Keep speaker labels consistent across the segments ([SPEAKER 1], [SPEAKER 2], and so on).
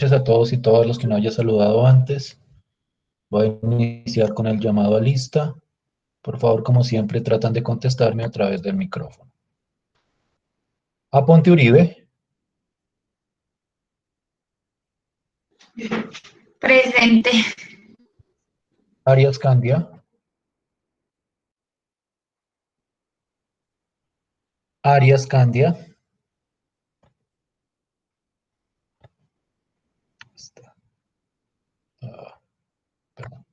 [SPEAKER 1] Gracias a todos y todas los que no haya saludado antes. Voy a iniciar con el llamado a lista. Por favor, como siempre, tratan de contestarme a través del micrófono. Aponte Uribe.
[SPEAKER 2] Presente.
[SPEAKER 1] Arias Candia. Arias Candia. Está. Perdón.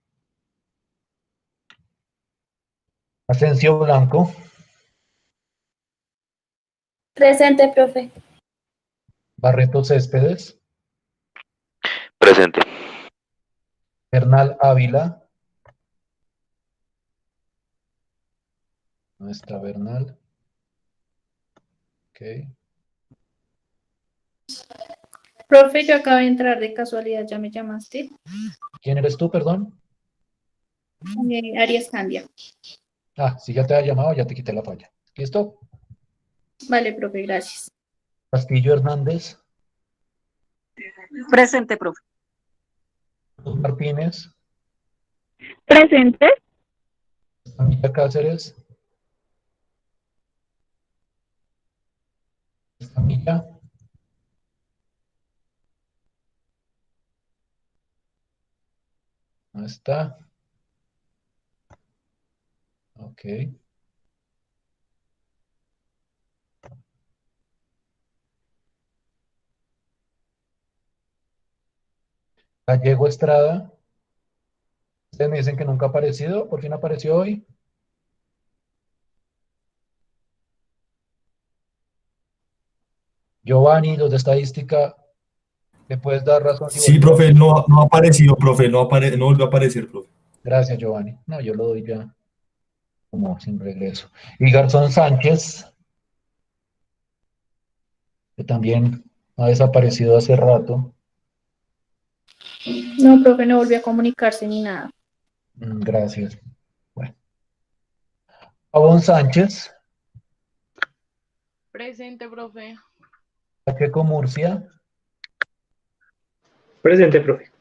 [SPEAKER 1] Asensio Blanco.
[SPEAKER 3] Presente, profe.
[SPEAKER 1] Barreto Céspedes.
[SPEAKER 4] Presente.
[SPEAKER 1] Bernal Ávila. No está Bernal. Ok.
[SPEAKER 3] Profe, yo acabo de entrar de casualidad, ¿ya me llamaste?
[SPEAKER 1] ¿Quién eres tú, perdón?
[SPEAKER 3] Arias Candia.
[SPEAKER 1] Ah, si ya te ha llamado, ya te quité la falla. ¿Listo?
[SPEAKER 3] Vale, profe, gracias.
[SPEAKER 1] Castillo Hernández.
[SPEAKER 5] Presente, profe.
[SPEAKER 1] Martínez.
[SPEAKER 6] Presente.
[SPEAKER 1] Camila Cáceres. Camila. No está. Ok. Gallego Estrada. Ustedes me dicen que nunca ha aparecido. ¿Por fin apareció hoy? Giovanni, los de estadística, ¿le puedes dar razón?
[SPEAKER 7] Sí, profe, no ha aparecido, profe, no volvió a aparecer, profe.
[SPEAKER 1] Gracias, Giovanni. No, yo lo doy ya como sin regreso. Y Garzón Sánchez, que también ha desaparecido hace rato.
[SPEAKER 3] No, profe, no volvió a comunicarse ni nada.
[SPEAKER 1] Gracias. Bueno. Pavón Sánchez.
[SPEAKER 6] Presente, profe.
[SPEAKER 1] Pacheco Murcia.
[SPEAKER 8] Presente, profe.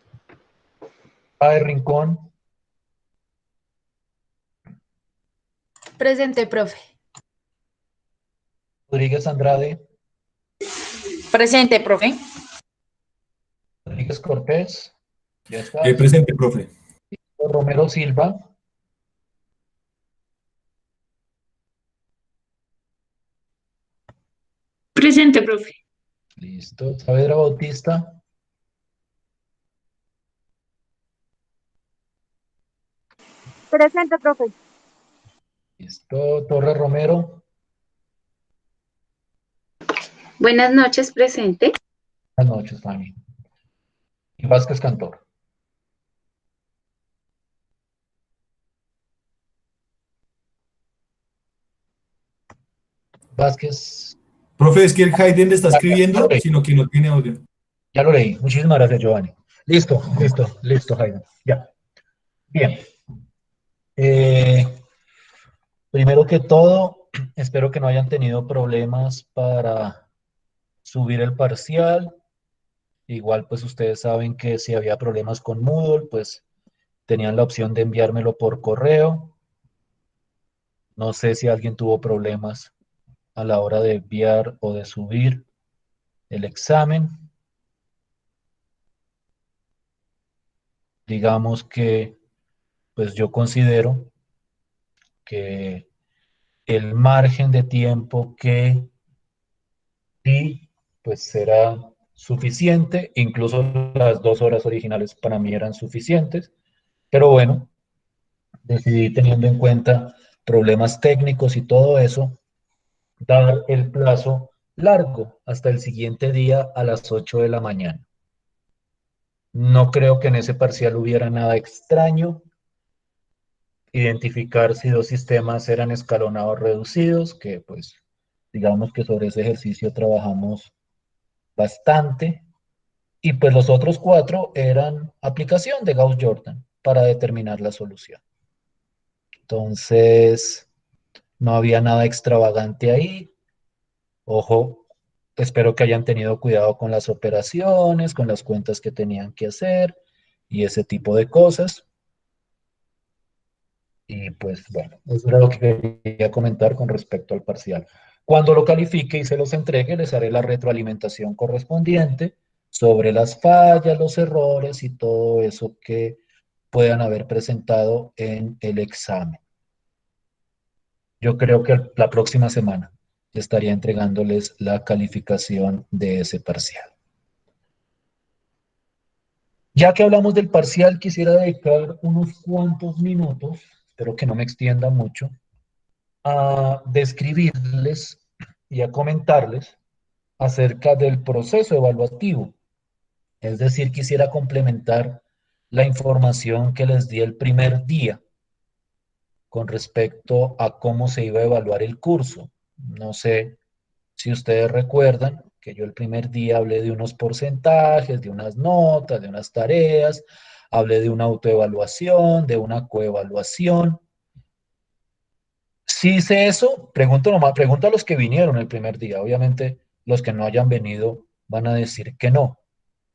[SPEAKER 1] Pae Rincón.
[SPEAKER 2] Presente, profe.
[SPEAKER 1] Rodríguez Andrade.
[SPEAKER 2] Presente, profe.
[SPEAKER 1] Rodríguez Cortés. Ya está.
[SPEAKER 7] Presente, profe.
[SPEAKER 1] Romero Silva.
[SPEAKER 3] Presente, profe.
[SPEAKER 1] Listo. Saavedra Bautista.
[SPEAKER 6] Presente, profe.
[SPEAKER 1] Listo. Torres Romero.
[SPEAKER 2] Buenas noches, presente.
[SPEAKER 1] Buenas noches, Fanny. Y Vázquez Cantor. Vázquez.
[SPEAKER 7] Profe, es que el Hayden le está escribiendo, sino que no tiene audio.
[SPEAKER 1] Ya lo leí. Muchísimas gracias, Giovanni. Listo, Jaime. Ya. Bien. Primero que todo, espero que no hayan tenido problemas para subir el parcial. Igual, pues ustedes saben que si había problemas con Moodle, pues tenían la opción de enviármelo por correo. No sé si alguien tuvo problemas a la hora de enviar o de subir el examen. Digamos que, pues yo considero que el margen de tiempo que di, pues será suficiente. Incluso las 2 horas originales para mí eran suficientes. Pero bueno, decidí, teniendo en cuenta problemas técnicos y todo eso, dar el plazo largo hasta el siguiente día a las 8 de la mañana. No creo que en ese parcial hubiera nada extraño. Identificar si dos sistemas eran escalonados reducidos, que pues digamos que sobre ese ejercicio trabajamos bastante. Y pues los otros 4 eran aplicación de Gauss-Jordan para determinar la solución. Entonces, no había nada extravagante ahí. Ojo, espero que hayan tenido cuidado con las operaciones, con las cuentas que tenían que hacer y ese tipo de cosas. Y pues bueno, eso era lo que quería comentar con respecto al parcial. Cuando lo califique y se los entregue, les haré la retroalimentación correspondiente sobre las fallas, los errores y todo eso que puedan haber presentado en el examen. Yo creo que la próxima semana estaría entregándoles la calificación de ese parcial. Ya que hablamos del parcial, quisiera dedicar unos cuantos minutos, espero que no me extienda mucho, a describirles y a comentarles acerca del proceso evaluativo. Es decir, quisiera complementar la información que les di el primer día con respecto a cómo se iba a evaluar el curso. No sé si ustedes recuerdan que yo el primer día hablé de unos porcentajes, de unas notas, de unas tareas, hablé de una autoevaluación, de una coevaluación. Si hice eso, pregunto nomás, pregunto a los que vinieron el primer día. Obviamente, los que no hayan venido van a decir que no,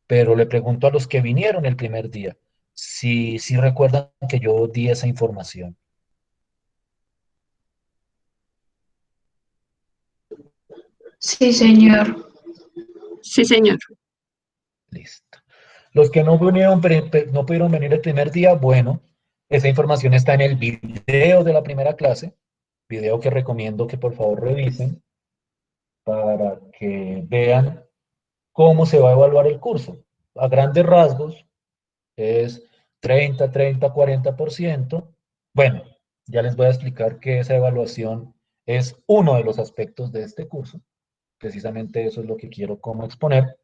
[SPEAKER 1] pero le pregunto a los que vinieron el primer día si recuerdan que yo di esa información.
[SPEAKER 2] Sí, señor.
[SPEAKER 6] Sí, señor.
[SPEAKER 1] Listo. Los que no vinieron, no pudieron venir el primer día, bueno, esa información está en el video de la primera clase, video que recomiendo que por favor revisen para que vean cómo se va a evaluar el curso. A grandes rasgos es 30, 40%. Bueno, ya les voy a explicar que esa evaluación es uno de los aspectos de este curso. Precisamente eso es lo que quiero como exponer.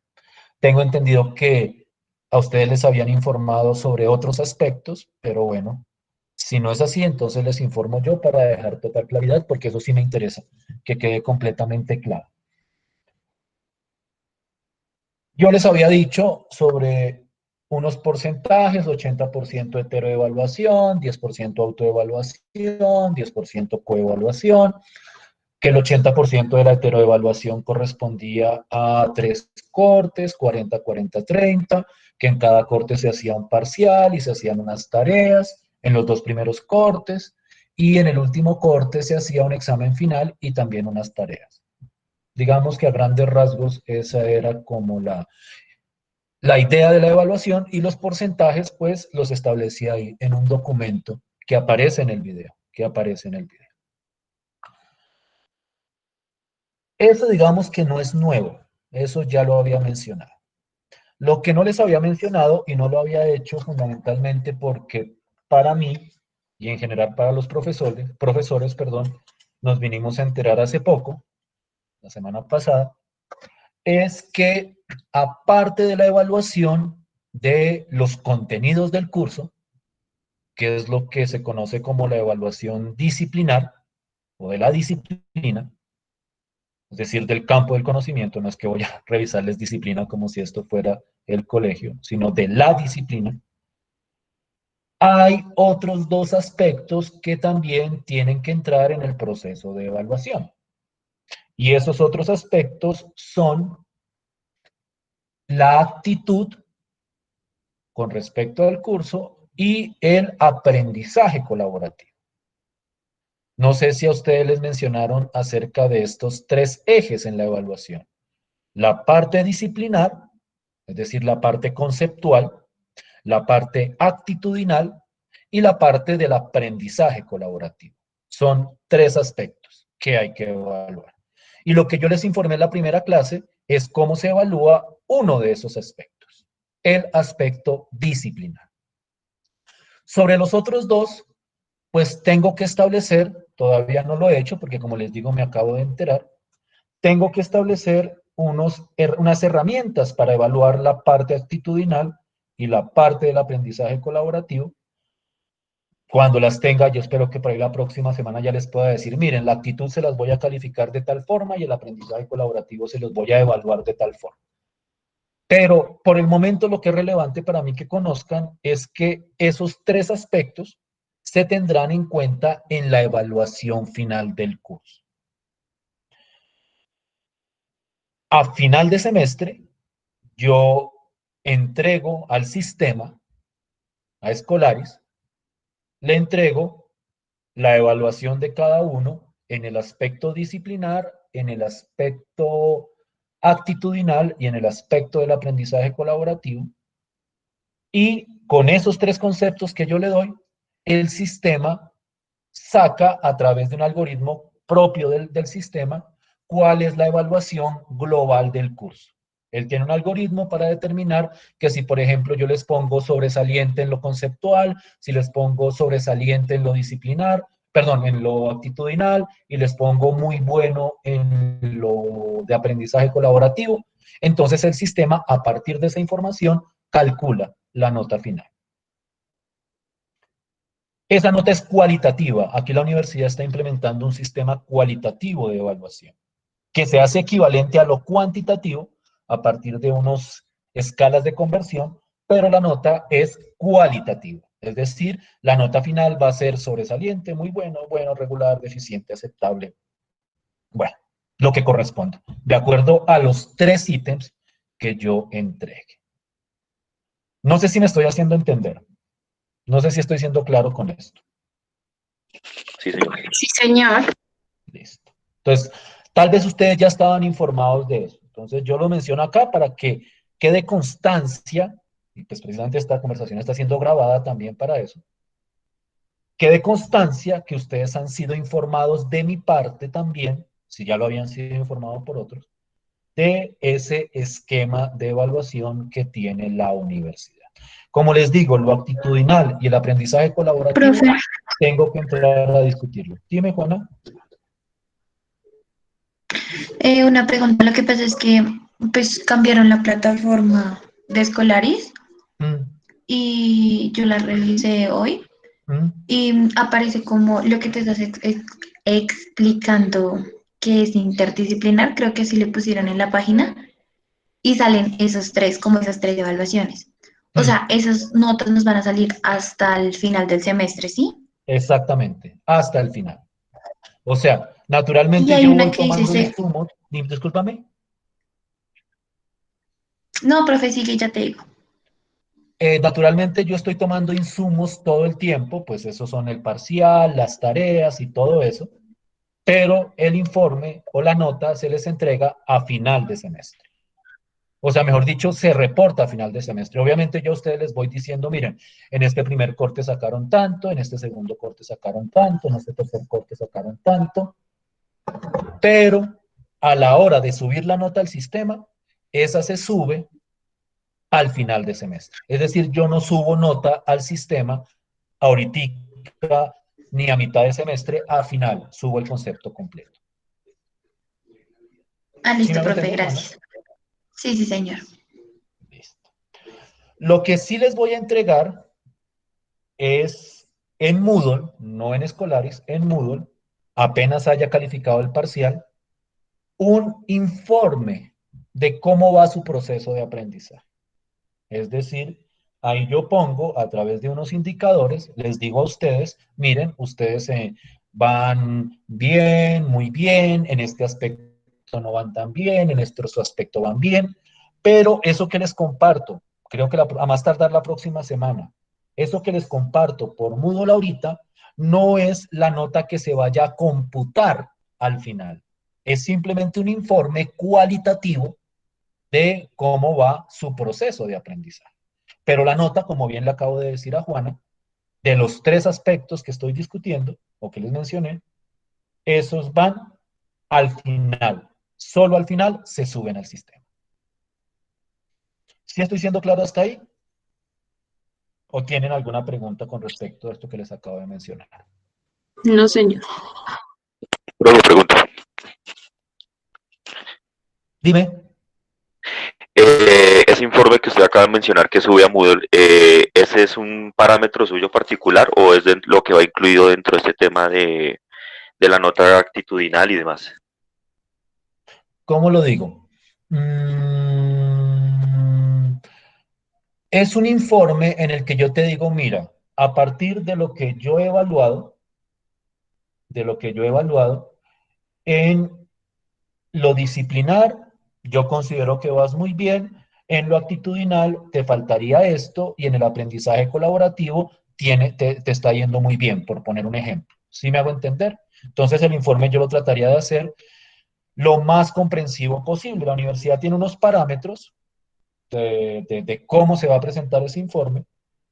[SPEAKER 1] Tengo entendido que a ustedes les habían informado sobre otros aspectos, pero bueno, si no es así, entonces les informo yo para dejar total claridad, porque eso sí me interesa, que quede completamente claro. Yo les había dicho sobre unos porcentajes, 80% heteroevaluación, 10% autoevaluación, 10% coevaluación, que el 80% de la heteroevaluación correspondía a 3 cortes, 40, 40, 30, que en cada corte se hacía un parcial y se hacían unas tareas en los 2 primeros cortes, y en el último corte se hacía un examen final y también unas tareas. Digamos que a grandes rasgos esa era como la idea de la evaluación, y los porcentajes pues los establecí ahí en un documento que aparece en el video, Eso digamos que no es nuevo, eso ya lo había mencionado. Lo que no les había mencionado y no lo había hecho fundamentalmente porque para mí y en general para los profesores, nos vinimos a enterar hace poco, la semana pasada, es que aparte de la evaluación de los contenidos del curso, que es lo que se conoce como la evaluación disciplinar o de la disciplina, es decir, del campo del conocimiento, no es que voy a revisarles disciplina como si esto fuera el colegio, sino de la disciplina, hay otros 2 aspectos que también tienen que entrar en el proceso de evaluación. Y esos otros aspectos son la actitud con respecto al curso y el aprendizaje colaborativo. No sé si a ustedes les mencionaron acerca de estos 3 ejes en la evaluación. La parte disciplinar, es decir, la parte conceptual, la parte actitudinal y la parte del aprendizaje colaborativo. Son 3 aspectos que hay que evaluar. Y lo que yo les informé en la primera clase es cómo se evalúa uno de esos aspectos, el aspecto disciplinar. Sobre los otros 2, pues tengo que establecer, todavía no lo he hecho porque como les digo me acabo de enterar, tengo que establecer unas herramientas para evaluar la parte actitudinal y la parte del aprendizaje colaborativo. Cuando las tenga, yo espero que por ahí la próxima semana ya les pueda decir, miren, la actitud se las voy a calificar de tal forma y el aprendizaje colaborativo se los voy a evaluar de tal forma. Pero por el momento lo que es relevante para mí que conozcan es que esos 3 aspectos se tendrán en cuenta en la evaluación final del curso. A final de semestre, yo entrego al sistema, a Escolaris, le entrego la evaluación de cada uno en el aspecto disciplinar, en el aspecto actitudinal y en el aspecto del aprendizaje colaborativo. Y con esos tres conceptos que yo le doy, el sistema saca a través de un algoritmo propio del sistema cuál es la evaluación global del curso. Él tiene un algoritmo para determinar que si, por ejemplo, yo les pongo sobresaliente en lo conceptual, si les pongo sobresaliente en lo disciplinar, perdón, en lo actitudinal, y les pongo muy bueno en lo de aprendizaje colaborativo, entonces el sistema, a partir de esa información, calcula la nota final. Esa nota es cualitativa. Aquí la universidad está implementando un sistema cualitativo de evaluación, que se hace equivalente a lo cuantitativo a partir de unas escalas de conversión, pero la nota es cualitativa. Es decir, la nota final va a ser sobresaliente, muy bueno, bueno, regular, deficiente, aceptable. Bueno, lo que corresponde, de acuerdo a los tres ítems que yo entregue. No sé si me estoy haciendo entender. No sé si estoy siendo claro con esto.
[SPEAKER 4] Sí, señor.
[SPEAKER 2] Sí, señor.
[SPEAKER 1] Listo. Entonces, tal vez ustedes ya estaban informados de eso. Entonces, yo lo menciono acá para que quede constancia, y pues precisamente esta conversación está siendo grabada también para eso, quede constancia que ustedes han sido informados de mi parte también, si ya lo habían sido informados por otros, de ese esquema de evaluación que tiene la universidad. Como les digo, lo actitudinal y el aprendizaje colaborativo,
[SPEAKER 2] Profe,
[SPEAKER 1] tengo que entrar a discutirlo. Dime, Juana.
[SPEAKER 2] una pregunta. Lo que pasa es que pues cambiaron la plataforma de Escolaris
[SPEAKER 1] Mm,
[SPEAKER 2] y yo la revisé hoy
[SPEAKER 1] mm.
[SPEAKER 2] y aparece como lo que te estás explicando que es interdisciplinar, creo que sí le pusieron en la página y salen esos tres, como esas tres evaluaciones. O sea, esas notas nos van a salir hasta el final del semestre, ¿sí?
[SPEAKER 1] Exactamente, hasta el final. O sea,
[SPEAKER 2] Y
[SPEAKER 1] naturalmente
[SPEAKER 2] hay
[SPEAKER 1] yo
[SPEAKER 2] una
[SPEAKER 1] voy
[SPEAKER 2] que dice,
[SPEAKER 1] tomando insumos, discúlpame,
[SPEAKER 2] no, profe, sigue, ya te digo.
[SPEAKER 1] naturalmente yo estoy tomando insumos todo el tiempo, pues esos son el parcial, las tareas y todo eso, pero el informe o la nota se les entrega a final de semestre. O sea, mejor dicho, se reporta a final de semestre. Obviamente yo a ustedes les voy diciendo, miren, en este primer corte sacaron tanto, en este segundo corte sacaron tanto, en este tercer corte sacaron tanto, pero a la hora de subir la nota al sistema, esa se sube al final de semestre. Es decir, yo no subo nota al sistema ahorita ni a mitad de semestre, a final, subo el concepto completo.
[SPEAKER 2] Ah,
[SPEAKER 1] ¿Sí me
[SPEAKER 2] listo,
[SPEAKER 1] hago
[SPEAKER 2] profe,
[SPEAKER 1] entender, Juana?
[SPEAKER 2] gracias. Sí, sí, señor.
[SPEAKER 1] Listo. Lo que sí les voy a entregar es en Moodle, no en Escolaris, en Moodle, apenas haya calificado el parcial, un informe de cómo va su proceso de aprendizaje. Es decir, ahí yo pongo a través de unos indicadores, les digo a ustedes, miren, ustedes van bien, muy bien, en este aspecto no van tan bien, en este otro aspecto van bien, pero eso que les comparto, creo que a más tardar la próxima semana, eso que les comparto por Moodle ahorita, no es la nota que se vaya a computar al final. Es simplemente un informe cualitativo de cómo va su proceso de aprendizaje. Pero la nota, como bien le acabo de decir a Juana, de los tres aspectos que estoy discutiendo o que les mencioné, esos van al final. Solo al final se suben al sistema. ¿Sí estoy siendo claro hasta ahí? ¿O tienen alguna pregunta con respecto a esto que les acabo de mencionar?
[SPEAKER 6] No, señor.
[SPEAKER 4] Profe, pregunta.
[SPEAKER 1] Dime.
[SPEAKER 4] Ese informe que usted acaba de mencionar que sube a Moodle, ¿ese es un parámetro suyo particular o es lo que va incluido dentro de este tema de la nota actitudinal y demás?
[SPEAKER 1] ¿Cómo lo digo? Es un informe en el que yo te digo, mira, a partir de lo que yo he evaluado, en lo disciplinar, yo considero que vas muy bien, en lo actitudinal te faltaría esto y en el aprendizaje colaborativo te está yendo muy bien, por poner un ejemplo. ¿Sí me hago entender? Entonces el informe yo lo trataría de hacer lo más comprensivo posible. La universidad tiene unos parámetros de cómo se va a presentar ese informe,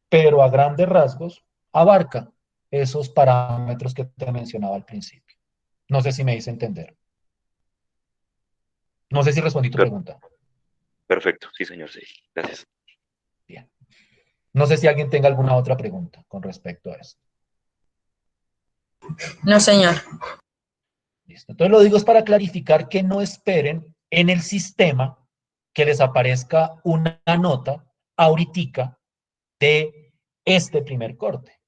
[SPEAKER 1] pero a grandes rasgos abarca esos parámetros que te mencionaba al principio. No sé si me hice entender. No sé si respondí tu
[SPEAKER 4] Per-
[SPEAKER 1] pregunta.
[SPEAKER 4] Perfecto, sí, señor, sí. Gracias.
[SPEAKER 1] Bien. No sé si alguien tenga alguna otra pregunta con respecto a esto.
[SPEAKER 5] No, señor.
[SPEAKER 1] Listo. Entonces lo digo es para clarificar que no esperen en el sistema que les aparezca una nota ahoritica de este primer corte.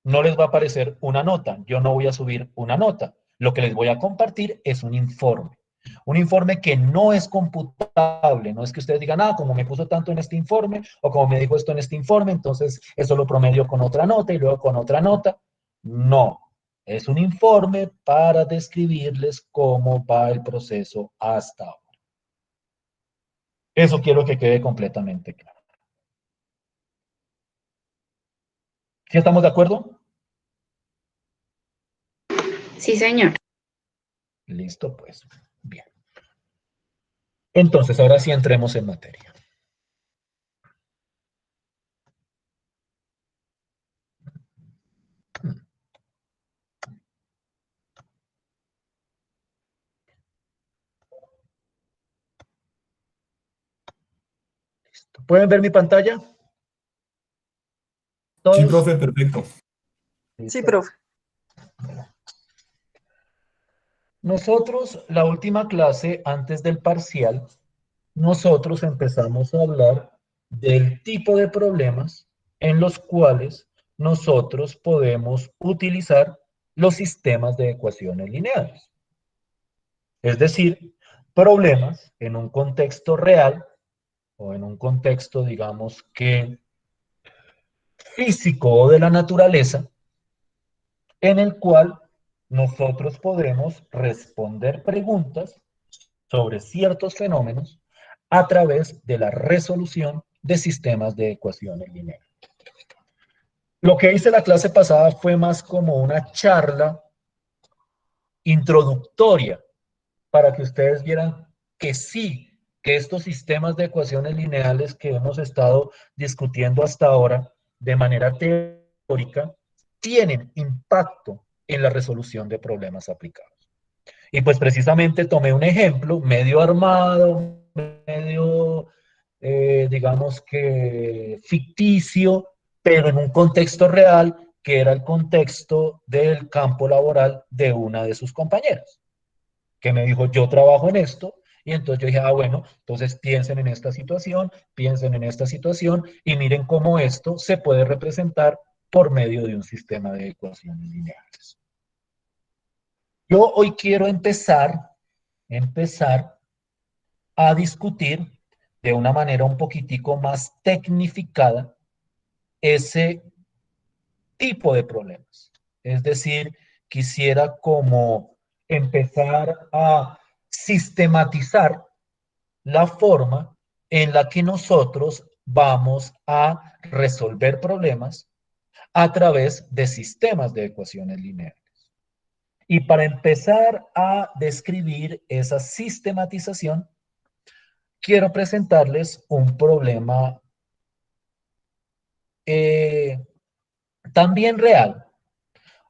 [SPEAKER 1] No les va a aparecer una nota. Yo no voy a subir una nota. Lo que les voy a compartir es un informe. Un informe que no es computable. No es que ustedes digan, ah, como me puso tanto en este informe o como me dijo esto en este informe, entonces eso lo promedio con otra nota y luego con otra nota. No. Es un informe para describirles cómo va el proceso hasta ahora. Eso quiero que quede completamente claro. ¿Sí estamos de acuerdo?
[SPEAKER 6] Sí, señor.
[SPEAKER 1] Listo, pues. Bien. Entonces, ahora sí entremos en materia. ¿Pueden ver mi pantalla?
[SPEAKER 7] Sí,
[SPEAKER 1] ¿Todos?
[SPEAKER 7] profe, perfecto.
[SPEAKER 5] Sí,
[SPEAKER 1] Listo.
[SPEAKER 5] profe.
[SPEAKER 1] Nosotros, la última clase antes del parcial, nosotros empezamos a hablar del tipo de problemas en los cuales nosotros podemos utilizar los sistemas de ecuaciones lineales. Es decir, problemas en un contexto real o en un contexto, digamos que físico o de la naturaleza, en el cual nosotros podemos responder preguntas sobre ciertos fenómenos a través de la resolución de sistemas de ecuaciones lineales. Lo que hice la clase pasada fue más como una charla introductoria para que ustedes vieran que sí, que estos sistemas de ecuaciones lineales que hemos estado discutiendo hasta ahora de manera teórica tienen impacto en la resolución de problemas aplicados. Y pues precisamente tomé un ejemplo medio armado, medio, digamos que ficticio, pero en un contexto real, que era el contexto del campo laboral de una de sus compañeras, que me dijo, yo trabajo en esto, y entonces yo dije, ah, bueno, entonces piensen en esta situación, y miren cómo esto se puede representar por medio de un sistema de ecuaciones lineales. Yo hoy quiero empezar a discutir de una manera un poquitico más tecnificada ese tipo de problemas. Es decir, quisiera como empezar a sistematizar la forma en la que nosotros vamos a resolver problemas a través de sistemas de ecuaciones lineales. Y para empezar a describir esa sistematización, quiero presentarles un problema eh, también real,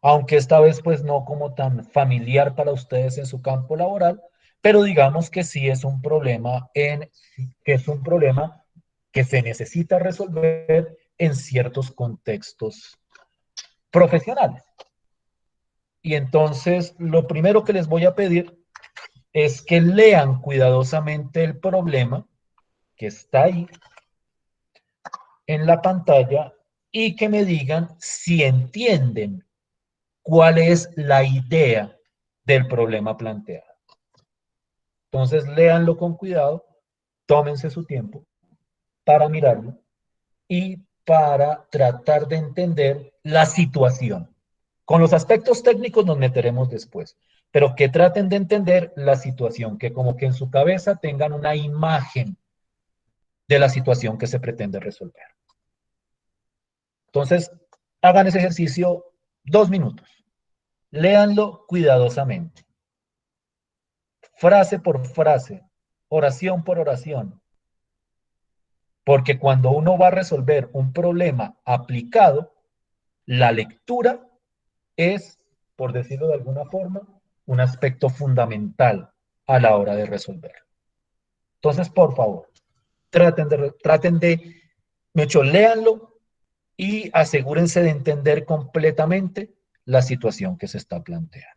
[SPEAKER 1] aunque esta vez pues no como tan familiar para ustedes en su campo laboral, pero digamos que sí es un problema que se necesita resolver en ciertos contextos profesionales. Y entonces lo primero que les voy a pedir es que lean cuidadosamente el problema que está ahí en la pantalla y que me digan si entienden cuál es la idea del problema planteado. Entonces, léanlo con cuidado, tómense su tiempo para mirarlo y para tratar de entender la situación. Con los aspectos técnicos nos meteremos después, pero que traten de entender la situación, que como que en su cabeza tengan una imagen de la situación que se pretende resolver. Entonces, hagan ese ejercicio 2 minutos. Léanlo cuidadosamente, frase por frase, oración por oración, porque cuando uno va a resolver un problema aplicado, la lectura es, por decirlo de alguna forma, un aspecto fundamental a la hora de resolver. Entonces, por favor, de hecho, léanlo y asegúrense de entender completamente la situación que se está planteando.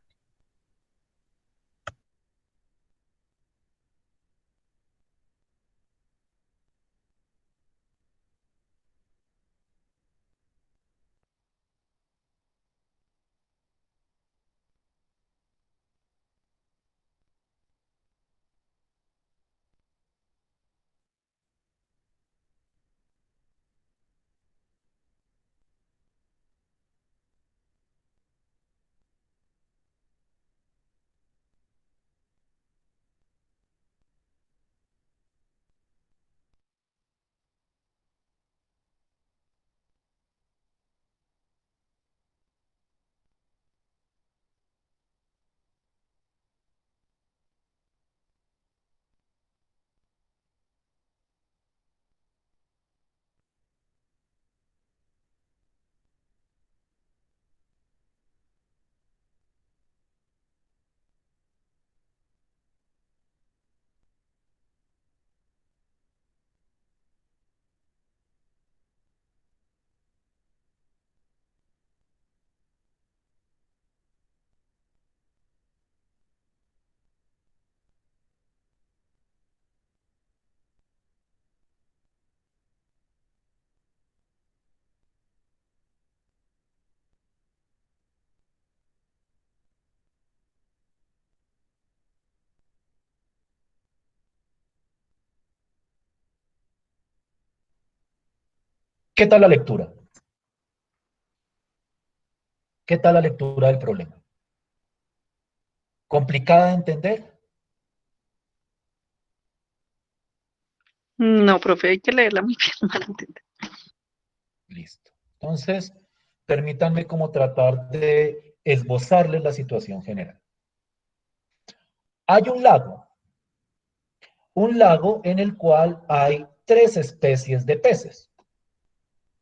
[SPEAKER 1] ¿Qué tal la lectura? ¿Qué tal la lectura del problema? ¿Complicada de entender?
[SPEAKER 6] No, profe, hay que leerla muy bien para entender.
[SPEAKER 1] Listo. Entonces, permítanme como tratar de esbozarles la situación general. Hay un lago en el cual hay 3 especies de peces.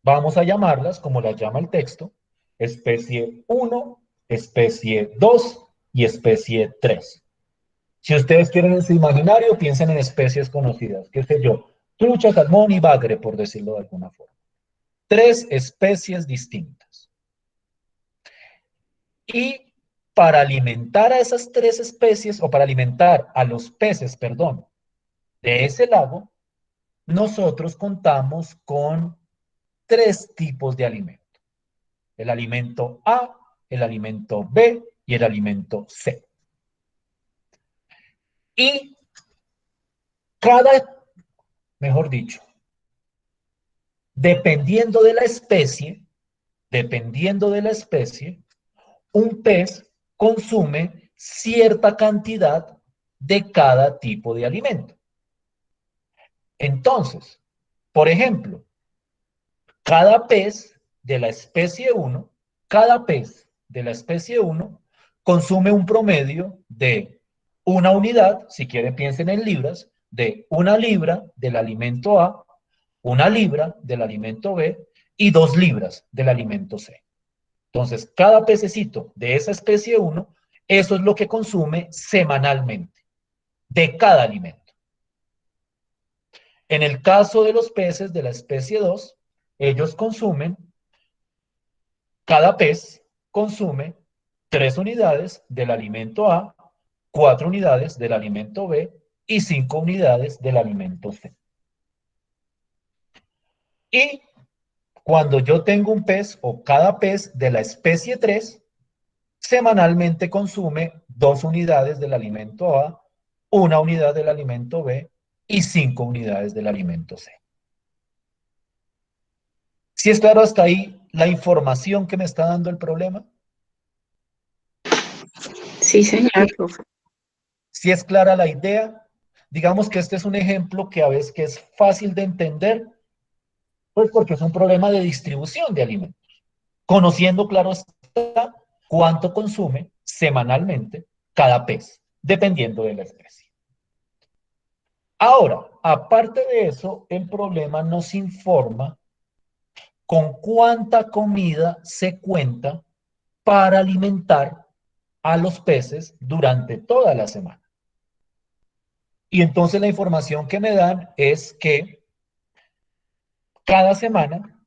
[SPEAKER 1] Vamos a llamarlas, como las llama el texto, especie 1, especie 2 y especie 3. Si ustedes quieren en su imaginario, piensen en especies conocidas, qué sé yo, trucha, salmón y bagre, por decirlo de alguna forma. 3 especies distintas. Y para alimentar a esas 3 especies, o para alimentar a los peces, perdón, de ese lago, nosotros contamos con 3 tipos de alimento. El alimento A, el alimento B y el alimento C. Y mejor dicho, dependiendo de la especie, un pez consume cierta cantidad de cada tipo de alimento. Entonces, por ejemplo, cada pez de la especie 1, cada pez de la especie 1 consume un promedio de una unidad, si quieren piensen en libras, de 1 libra del alimento A, 1 libra del alimento B y 2 libras del alimento C. Entonces, cada pececito de esa especie 1, eso es lo que consume semanalmente de cada alimento. En el caso de los peces de la especie 2, ellos consumen, cada pez consume 3 unidades del alimento A, 4 unidades del alimento B y 5 unidades del alimento C. Y cuando yo tengo un pez o cada pez de la especie 3, semanalmente consume 2 unidades del alimento A, 1 unidad del alimento B y 5 unidades del alimento C. ¿Sí es claro hasta ahí la información que me está dando el problema?
[SPEAKER 6] Sí, señor, profe.
[SPEAKER 1] Si es clara la idea, digamos que este es un ejemplo que a veces que es fácil de entender, pues porque es un problema de distribución de alimentos. Conociendo, claro está, cuánto consume semanalmente cada pez, dependiendo de la especie. Ahora, aparte de eso, el problema nos informa con cuánta comida se cuenta para alimentar a los peces durante toda la semana. Y entonces la información que me dan es que cada semana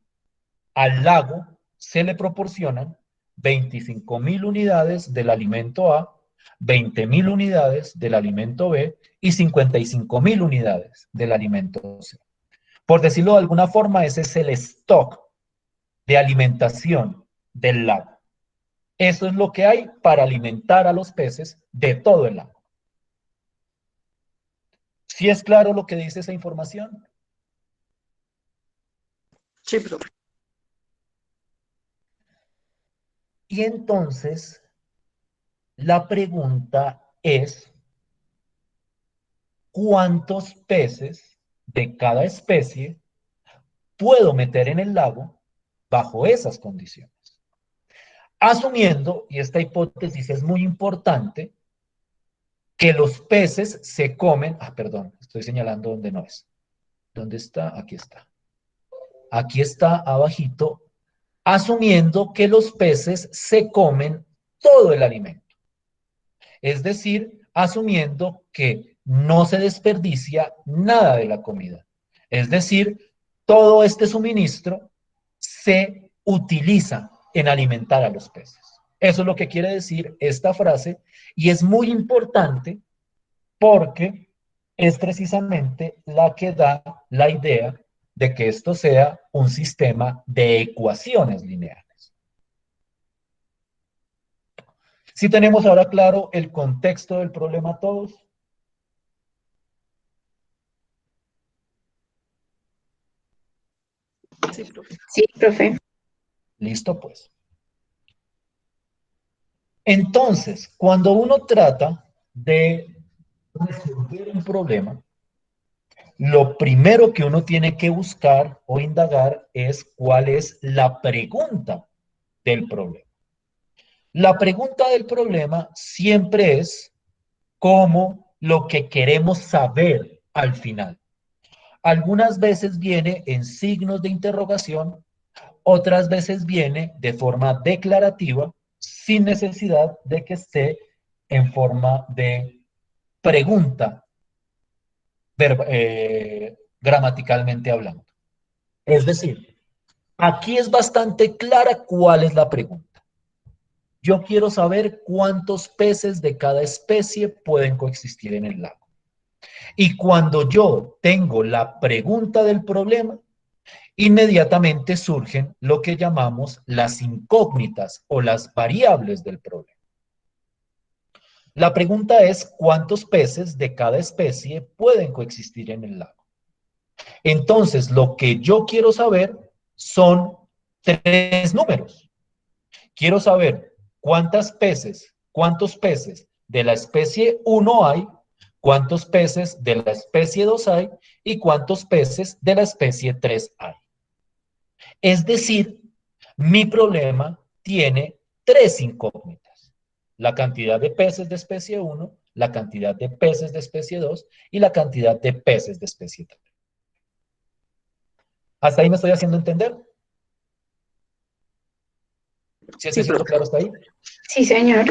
[SPEAKER 1] al lago se le proporcionan 25.000 unidades del alimento A, 20.000 unidades del alimento B y 55.000 unidades del alimento C. Por decirlo de alguna forma, ese es el stock de alimentación del lago. Eso es lo que hay para alimentar a los peces de todo el lago. ¿Sí es claro lo que dice esa información?
[SPEAKER 6] Sí, profe.
[SPEAKER 1] Y entonces, la pregunta es, ¿cuántos peces de cada especie puedo meter en el lago bajo esas condiciones? Asumiendo, y esta hipótesis es muy importante, que los peces se comen, perdón, estoy señalando donde no es. ¿Dónde está? Aquí está. Aquí está abajito, asumiendo que los peces se comen todo el alimento. Es decir, asumiendo que no se desperdicia nada de la comida. Es decir, todo este suministro se utiliza en alimentar a los peces. Eso es lo que quiere decir esta frase y es muy importante porque es precisamente la que da la idea de que esto sea un sistema de ecuaciones lineales. Si tenemos ahora claro el contexto del problema todos.
[SPEAKER 6] Sí, profe.
[SPEAKER 3] Sí, profe.
[SPEAKER 1] Listo, pues. Entonces, cuando uno trata de resolver un problema, lo primero que uno tiene que buscar o indagar es cuál es la pregunta del problema. La pregunta del problema siempre es como lo que queremos saber al final. Algunas veces viene en signos de interrogación, otras veces viene de forma declarativa, sin necesidad de que esté en forma de pregunta, gramaticalmente hablando. Es decir, aquí es bastante clara cuál es la pregunta. Yo quiero saber cuántos peces de cada especie pueden coexistir en el lago. Y cuando yo tengo la pregunta del problema, inmediatamente surgen lo que llamamos las incógnitas o las variables del problema. La pregunta es cuántos peces de cada especie pueden coexistir en el lago. Entonces, lo que yo quiero saber son tres números. Quiero saber cuántos peces de la especie 1 hay, cuántos peces de la especie 2 hay y cuántos peces de la especie 3 hay. Es decir, mi problema tiene tres incógnitas. La cantidad de peces de especie 1, la cantidad de peces de especie 2 y la cantidad de peces de especie 3. ¿Hasta ahí me estoy haciendo entender? ¿Sí
[SPEAKER 6] Sí,
[SPEAKER 1] estoy siendo
[SPEAKER 6] profe.
[SPEAKER 1] claro hasta ahí?
[SPEAKER 3] Sí, señor.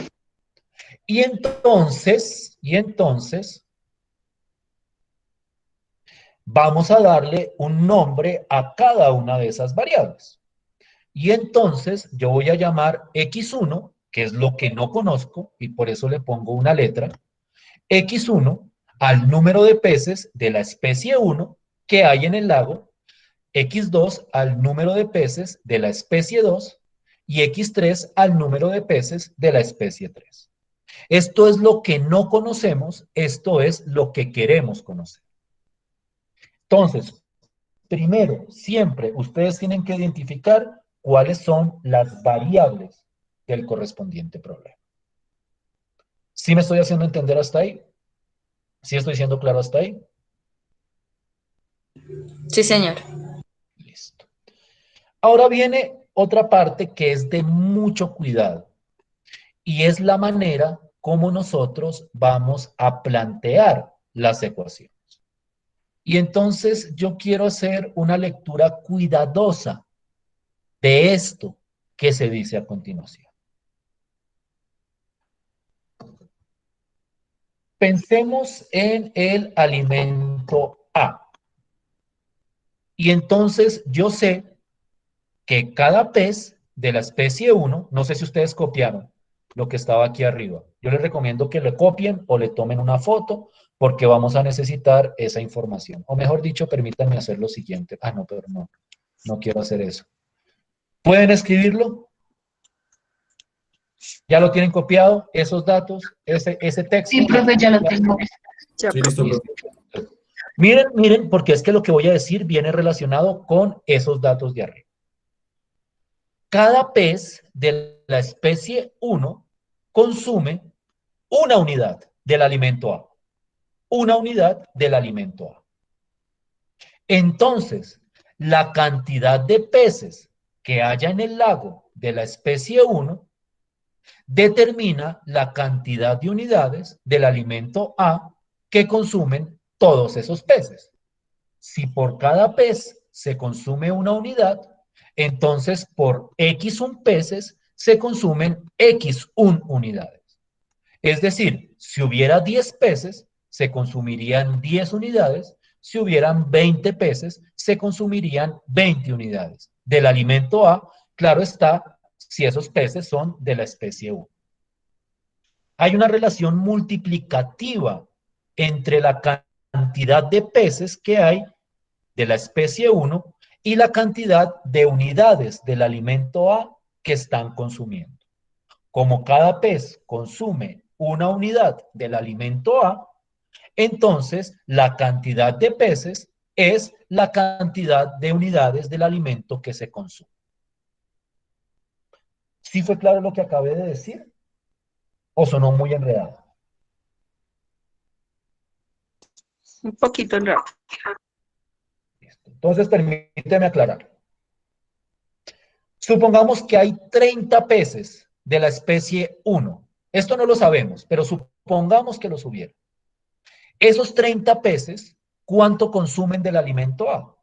[SPEAKER 1] Y entonces, vamos a darle un nombre a cada una de esas variables. Y entonces yo voy a llamar X1, que es lo que no conozco, y por eso le pongo una letra, X1 al número de peces de la especie 1 que hay en el lago, X2 al número de peces de la especie 2 y X3 al número de peces de la especie 3. Esto es lo que no conocemos, esto es lo que queremos conocer. Entonces, primero, siempre ustedes tienen que identificar cuáles son las variables del correspondiente problema. ¿Sí me estoy haciendo entender hasta ahí? ¿Sí estoy siendo claro hasta ahí?
[SPEAKER 5] Sí, señor.
[SPEAKER 1] Listo. Ahora viene otra parte que es de mucho cuidado y es la manera como nosotros vamos a plantear las ecuaciones. Y entonces yo quiero hacer una lectura cuidadosa de esto que se dice a continuación. Pensemos en el alimento A. Y entonces yo sé que cada pez de la especie 1, no sé si ustedes copiaron lo que estaba aquí arriba. Yo les recomiendo que le copien o le tomen una foto porque vamos a necesitar esa información. O mejor dicho, permítanme hacer lo siguiente. Ah, no, pero no quiero hacer eso. ¿Pueden escribirlo? ¿Ya lo tienen copiado? Esos datos, ese texto.
[SPEAKER 2] Sí, profe, ya lo tengo.
[SPEAKER 6] Ya,
[SPEAKER 7] Sí,
[SPEAKER 6] profe.
[SPEAKER 7] listo, profe.
[SPEAKER 1] Miren, porque es que lo que voy a decir viene relacionado con esos datos de arriba. Cada pez de la especie 1 consume una unidad del alimento A. Una unidad del alimento A. Entonces, la cantidad de peces que haya en el lago de la especie 1 determina la cantidad de unidades del alimento A que consumen todos esos peces. Si por cada pez se consume una unidad, entonces por X1 peces se consumen X1 unidades. Es decir, si hubiera 10 peces, se consumirían 10 unidades. Si hubieran 20 peces, se consumirían 20 unidades. Del alimento A, claro está, si esos peces son de la especie 1. Hay una relación multiplicativa entre la cantidad de peces que hay de la especie 1 y la cantidad de unidades del alimento A que están consumiendo. Como cada pez consume una unidad del alimento A, entonces la cantidad de peces es la cantidad de unidades del alimento que se consume. ¿Sí fue claro lo que acabé de decir? ¿O sonó muy enredado?
[SPEAKER 6] Un poquito enredado.
[SPEAKER 1] Entonces, permíteme aclarar. Supongamos que hay 30 peces de la especie 1. Esto no lo sabemos, pero supongamos que los hubiera. Esos 30 peces, ¿cuánto consumen del alimento A?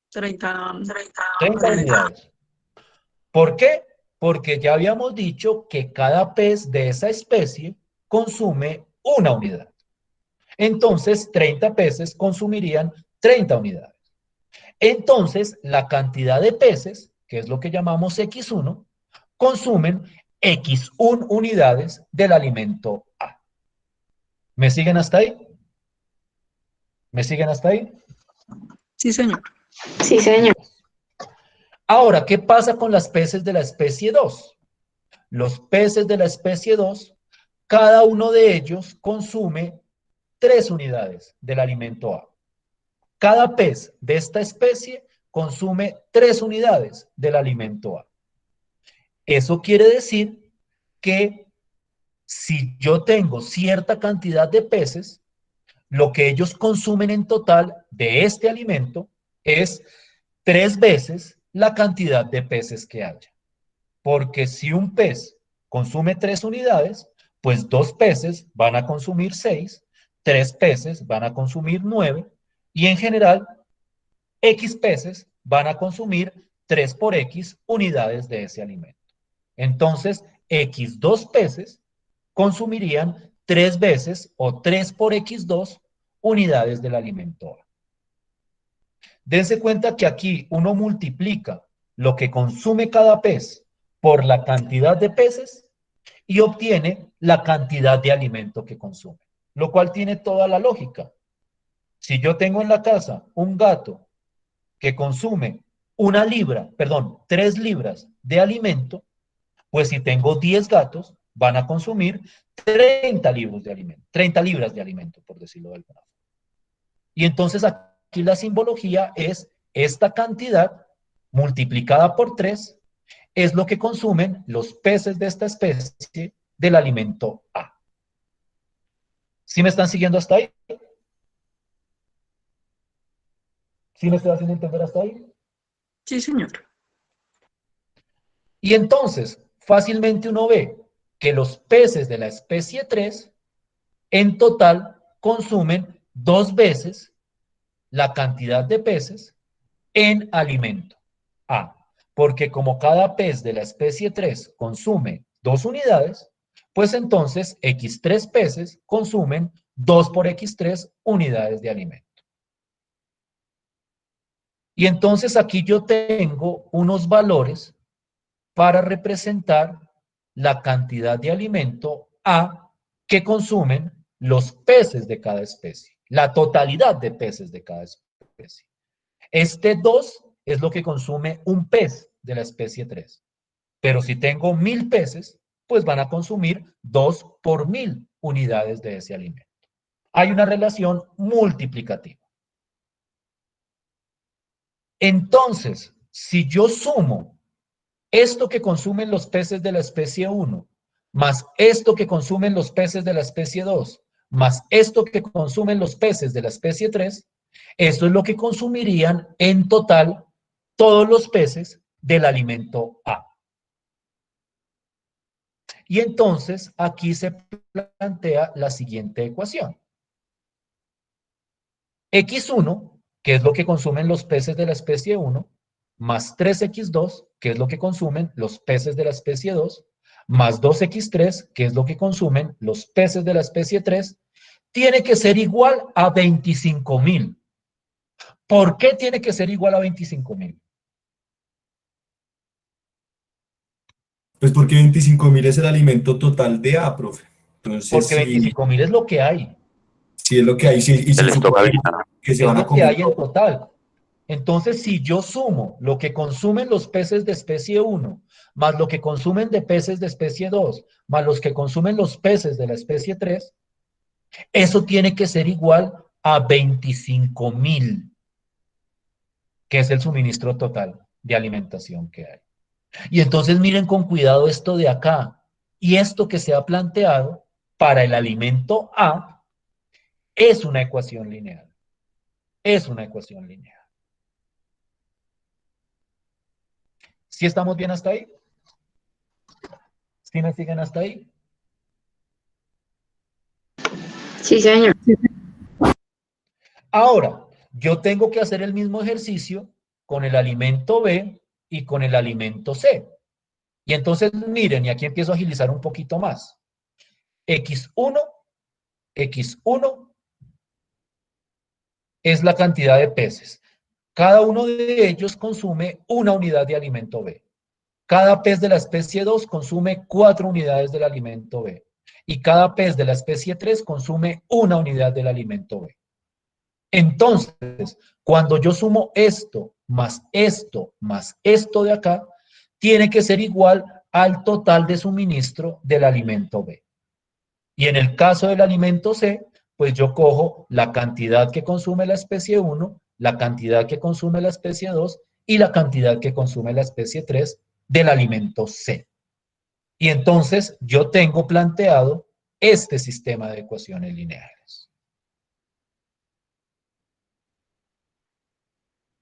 [SPEAKER 6] 30.
[SPEAKER 1] 30 unidades. ¿Por qué? Porque ya habíamos dicho que cada pez de esa especie consume una unidad. Entonces, 30 peces consumirían 30 unidades. Entonces, la cantidad de peces, que es lo que llamamos X1, consumen X1 unidades del alimento A. ¿Me siguen hasta ahí? ¿Me siguen hasta ahí?
[SPEAKER 6] Sí, señor.
[SPEAKER 2] Sí, señor.
[SPEAKER 1] Ahora, ¿qué pasa con las peces de la especie 2? Los peces de la especie 2, cada uno de ellos consume 3 unidades del alimento A. Cada pez de esta especie consume 3 unidades del alimento A. Eso quiere decir que si yo tengo cierta cantidad de peces, lo que ellos consumen en total de este alimento es 3 veces la cantidad de peces que haya. Porque si un pez consume 3 unidades, pues 2 peces van a consumir 6, 3 peces van a consumir 9 y en general X peces van a consumir 3 por X unidades de ese alimento. Entonces, X2 peces consumirían 3 veces o 3 por X2 unidades del alimento A. Dense cuenta que aquí uno multiplica lo que consume cada pez por la cantidad de peces y obtiene la cantidad de alimento que consume, lo cual tiene toda la lógica. Si yo tengo en la casa un gato que consume 3 libras de alimento, pues si tengo 10 gatos, van a consumir 30 libras de alimento, 30 libras de alimento, por decirlo de alguna forma. Y entonces aquí la simbología es esta cantidad multiplicada por 3 es lo que consumen los peces de esta especie del alimento A. ¿Sí me están siguiendo hasta ahí? ¿Sí me estoy haciendo entender hasta ahí?
[SPEAKER 6] Sí, señor.
[SPEAKER 1] Y entonces, fácilmente uno ve que los peces de la especie 3 en total consumen 2 veces la cantidad de peces en alimento A. Porque como cada pez de la especie 3 consume 2 unidades, pues entonces X3 peces consumen 2 por X3 unidades de alimento. Y entonces aquí yo tengo unos valores para representar la cantidad de alimento A que consumen los peces de cada especie, la totalidad de peces de cada especie. Este 2 es lo que consume un pez de la especie 3. Pero si tengo 1000 peces, pues van a consumir 2 por 1000 unidades de ese alimento. Hay una relación multiplicativa. Entonces, si yo sumo esto que consumen los peces de la especie 1, más esto que consumen los peces de la especie 2, más esto que consumen los peces de la especie 3, esto es lo que consumirían en total todos los peces del alimento A. Y entonces aquí se plantea la siguiente ecuación. X1, que es lo que consumen los peces de la especie 1, más 3X2, que es lo que consumen los peces de la especie 2, más 2X3, que es lo que consumen los peces de la especie 3, tiene que ser igual a 25.000. ¿Por qué tiene que ser igual a 25.000?
[SPEAKER 7] Pues porque 25.000 es el alimento total de A, profe. Entonces,
[SPEAKER 1] Porque 25.000 es lo que hay.
[SPEAKER 7] si es lo que hay, y
[SPEAKER 4] Se
[SPEAKER 7] si
[SPEAKER 4] les toca
[SPEAKER 7] supone
[SPEAKER 4] habilitar.
[SPEAKER 7] que se
[SPEAKER 1] Es
[SPEAKER 7] van a
[SPEAKER 1] lo que
[SPEAKER 7] comer
[SPEAKER 1] hay en total. Entonces, si yo sumo lo que consumen los peces de especie 1, más lo que consumen de peces de especie 2, más los que consumen los peces de la especie 3, eso tiene que ser igual a 25.000, que es el suministro total de alimentación que hay. Y entonces miren con cuidado esto de acá. Y esto que se ha planteado para el alimento A es una ecuación lineal. Es una ecuación lineal. ¿Sí estamos bien hasta ahí? ¿Sí me siguen hasta ahí?
[SPEAKER 6] Sí, señor.
[SPEAKER 1] Ahora, yo tengo que hacer el mismo ejercicio con el alimento B y con el alimento C. Y entonces miren, y aquí empiezo a agilizar un poquito más. X1, X1 es la cantidad de peces. Cada uno de ellos consume una unidad de alimento B. Cada pez de la especie 2 consume 4 unidades del alimento B. Y cada pez de la especie 3 consume una unidad del alimento B. Entonces, cuando yo sumo esto más esto de acá, tiene que ser igual al total de suministro del alimento B. Y en el caso del alimento C, pues yo cojo la cantidad que consume la especie 1, la cantidad que consume la especie 2 y la cantidad que consume la especie 3 del alimento C. Y entonces yo tengo planteado este sistema de ecuaciones lineales.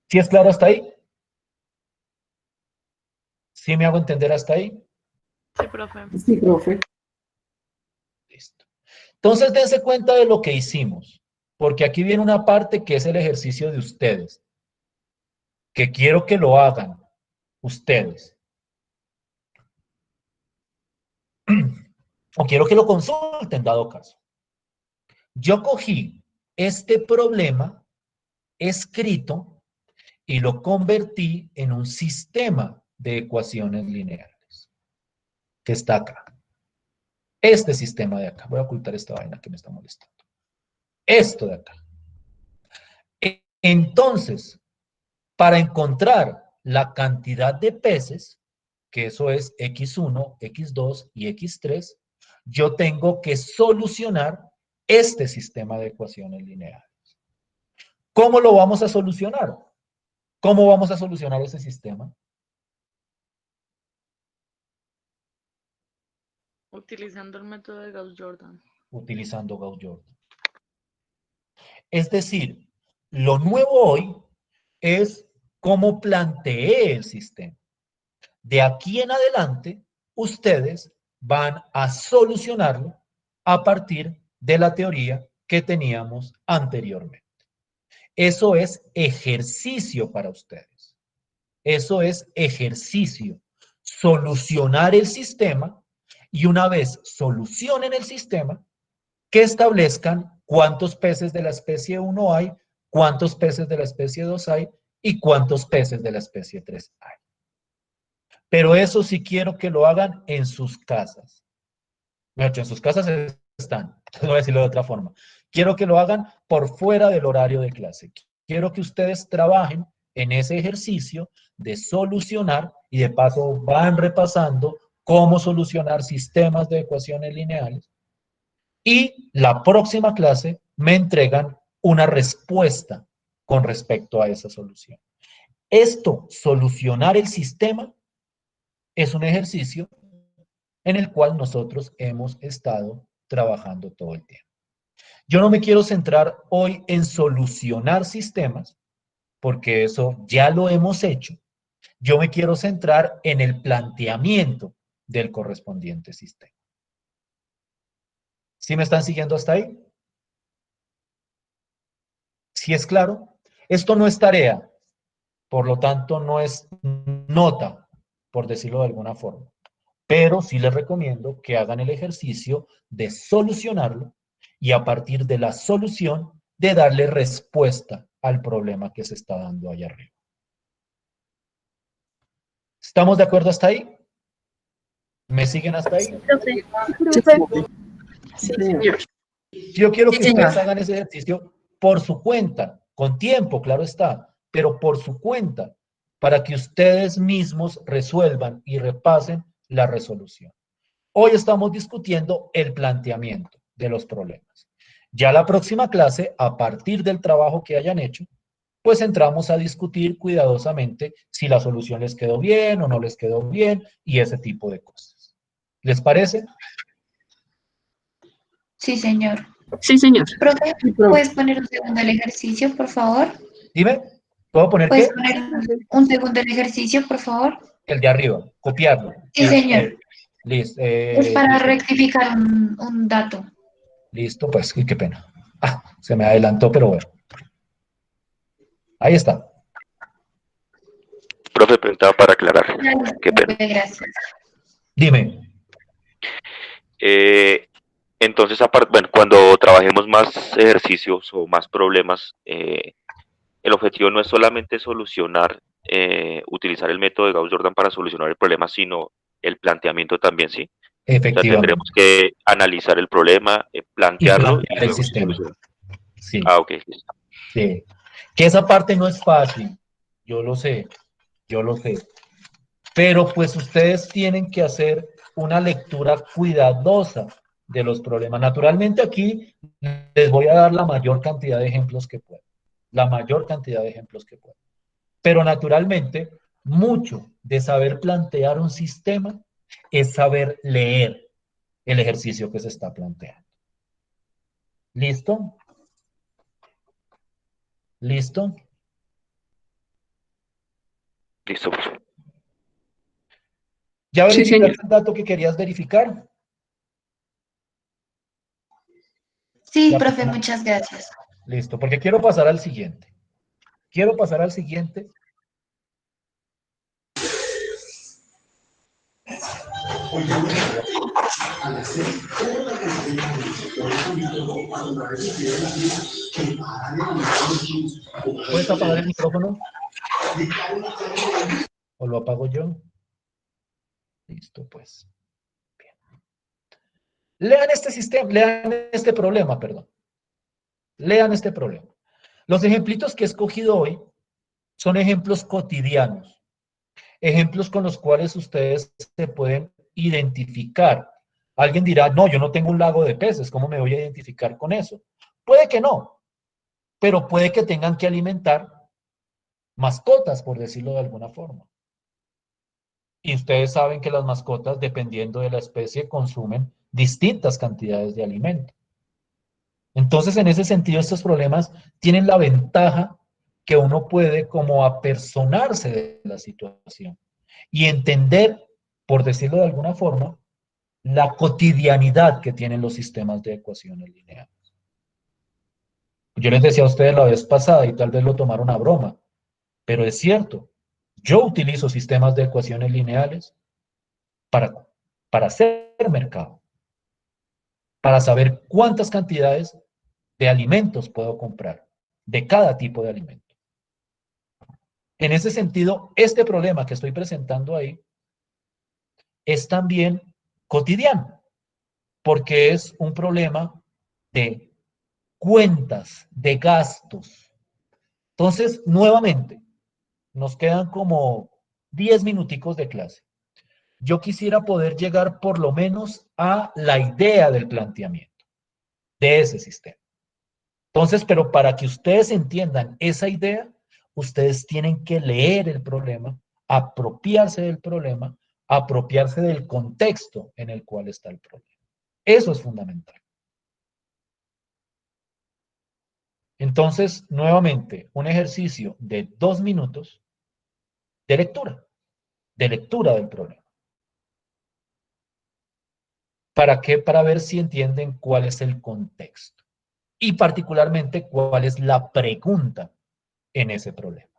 [SPEAKER 1] ¿Sí es claro hasta ahí? ¿Sí me hago entender hasta ahí?
[SPEAKER 3] Sí, profe.
[SPEAKER 6] Sí, profe.
[SPEAKER 1] Listo. Entonces dense cuenta de lo que hicimos, porque aquí viene una parte que es el ejercicio de ustedes, que quiero que lo hagan ustedes. O quiero que lo consulten, dado caso. Yo cogí este problema escrito y lo convertí en un sistema de ecuaciones lineales, que está acá. Este sistema de acá. Voy a ocultar esta vaina que me está molestando. Esto de acá. Entonces, para encontrar la cantidad de peces, que eso es X1, X2 y X3, yo tengo que solucionar este sistema de ecuaciones lineales. ¿Cómo lo vamos a solucionar? ¿Cómo vamos a solucionar ese sistema?
[SPEAKER 5] Utilizando el método de Gauss-Jordan.
[SPEAKER 1] Utilizando Gauss-Jordan. Es decir, lo nuevo hoy es cómo planteé el sistema. De aquí en adelante, ustedes van a solucionarlo a partir de la teoría que teníamos anteriormente. Eso es ejercicio para ustedes. Eso es ejercicio. Solucionar el sistema y una vez solucionen el sistema, que establezcan cuántos peces de la especie 1 hay, cuántos peces de la especie 2 hay y cuántos peces de la especie 3 hay. Pero eso sí quiero que lo hagan en sus casas. En sus casas están, voy a decirlo de otra forma. Quiero que lo hagan por fuera del horario de clase. Quiero que ustedes trabajen en ese ejercicio de solucionar y de paso van repasando cómo solucionar sistemas de ecuaciones lineales. Y la próxima clase me entregan una respuesta con respecto a esa solución. Esto, solucionar el sistema, es un ejercicio en el cual nosotros hemos estado trabajando todo el tiempo. Yo no me quiero centrar hoy en solucionar sistemas, porque eso ya lo hemos hecho. Yo me quiero centrar en el planteamiento del correspondiente sistema. ¿Sí me están siguiendo hasta ahí? ¿Sí es claro? Esto no es tarea, por lo tanto no es nota, por decirlo de alguna forma. Pero sí les recomiendo que hagan el ejercicio de solucionarlo y a partir de la solución de darle respuesta al problema que se está dando allá arriba. ¿Estamos de acuerdo hasta ahí? ¿Me siguen hasta ahí?
[SPEAKER 3] Profe,
[SPEAKER 6] Sí, señor.
[SPEAKER 1] Yo quiero que
[SPEAKER 2] Sí, señor.
[SPEAKER 1] ustedes hagan ese ejercicio por su cuenta, con tiempo, claro está, pero por su cuenta, para que ustedes mismos resuelvan y repasen la resolución. Hoy estamos discutiendo el planteamiento de los problemas. Ya la próxima clase, a partir del trabajo que hayan hecho, pues entramos a discutir cuidadosamente si la solución les quedó bien o no les quedó bien y ese tipo de cosas. ¿Les parece?
[SPEAKER 2] Sí, señor.
[SPEAKER 6] Sí, señor.
[SPEAKER 2] Profe,
[SPEAKER 6] Sí, profe.
[SPEAKER 2] ¿puedes poner un segundo el ejercicio, por favor?
[SPEAKER 1] Dime, ¿puedo poner
[SPEAKER 2] ¿Puedes
[SPEAKER 1] qué?
[SPEAKER 2] poner un segundo el ejercicio, por favor?
[SPEAKER 1] El de arriba, copiarlo.
[SPEAKER 2] Sí, señor.
[SPEAKER 1] Listo,
[SPEAKER 2] Es para rectificar un dato.
[SPEAKER 1] listo, pues, qué pena. Se me adelantó, pero bueno. Ahí está.
[SPEAKER 4] Profe, preguntaba para aclarar. Qué pena.
[SPEAKER 2] Gracias.
[SPEAKER 1] Dime.
[SPEAKER 4] Entonces, bueno, cuando trabajemos más ejercicios o más problemas, el objetivo no es solamente solucionar, utilizar el método de Gauss-Jordan para solucionar el problema, sino el planteamiento también, ¿sí? O sea,
[SPEAKER 1] Efectivamente.
[SPEAKER 4] tendremos que analizar el problema,
[SPEAKER 1] Y
[SPEAKER 4] plantearlo
[SPEAKER 1] plantear
[SPEAKER 4] y
[SPEAKER 1] el
[SPEAKER 4] luego
[SPEAKER 1] sistema.
[SPEAKER 4] solucionar.
[SPEAKER 1] Sí,
[SPEAKER 4] Ok, listo.
[SPEAKER 1] sí. Que esa parte no es fácil. Yo lo sé. Pero pues ustedes tienen que hacer una lectura cuidadosa de los problemas. Naturalmente aquí les voy a dar la mayor cantidad de ejemplos que pueda. La mayor cantidad de ejemplos que pueda. Pero naturalmente, mucho de saber plantear un sistema es saber leer el ejercicio que se está planteando. ¿Listo? ¿Listo?
[SPEAKER 4] Listo, profe.
[SPEAKER 1] ¿Ya
[SPEAKER 6] Sí, señor.
[SPEAKER 1] verificaste el dato que querías verificar?
[SPEAKER 2] Sí,
[SPEAKER 1] Ya,
[SPEAKER 2] profe,
[SPEAKER 1] pues,
[SPEAKER 2] muchas gracias.
[SPEAKER 1] listo, porque quiero pasar al siguiente. Quiero pasar al siguiente. ¿Puedes apagar el micrófono? ¿O lo apago yo? Listo, pues. Bien. Lean este sistema, lean este problema, perdón. Lean este problema. Los ejemplitos que he escogido hoy son ejemplos cotidianos. Ejemplos con los cuales ustedes se pueden identificar. Alguien dirá, no, yo no tengo un lago de peces, ¿cómo me voy a identificar con eso? Puede que no, pero puede que tengan que alimentar mascotas, por decirlo de alguna forma. Y ustedes saben que las mascotas, dependiendo de la especie, consumen distintas cantidades de alimento. Entonces, en ese sentido, estos problemas tienen la ventaja que uno puede como apersonarse de la situación y entender, por decirlo de alguna forma, la cotidianidad que tienen los sistemas de ecuaciones lineales. Yo les decía a ustedes la vez pasada y tal vez lo tomaron a broma, pero es cierto, yo utilizo sistemas de ecuaciones lineales para, para hacer mercado, para saber cuántas cantidades de alimentos puedo comprar, de cada tipo de alimento. En ese sentido, este problema que estoy presentando ahí es también cotidiano, porque es un problema de cuentas, de gastos. Entonces, nuevamente, nos quedan como 10 minuticos de clase. Yo quisiera poder llegar por lo menos a la idea del planteamiento de ese sistema. Entonces, pero para que ustedes entiendan esa idea, ustedes tienen que leer el problema, apropiarse del problema, apropiarse del contexto en el cual está el problema. Eso es fundamental. Entonces, nuevamente, un ejercicio de 2 minutos de lectura del problema. ¿Para qué? Para ver si entienden cuál es el contexto y particularmente cuál es la pregunta en ese problema.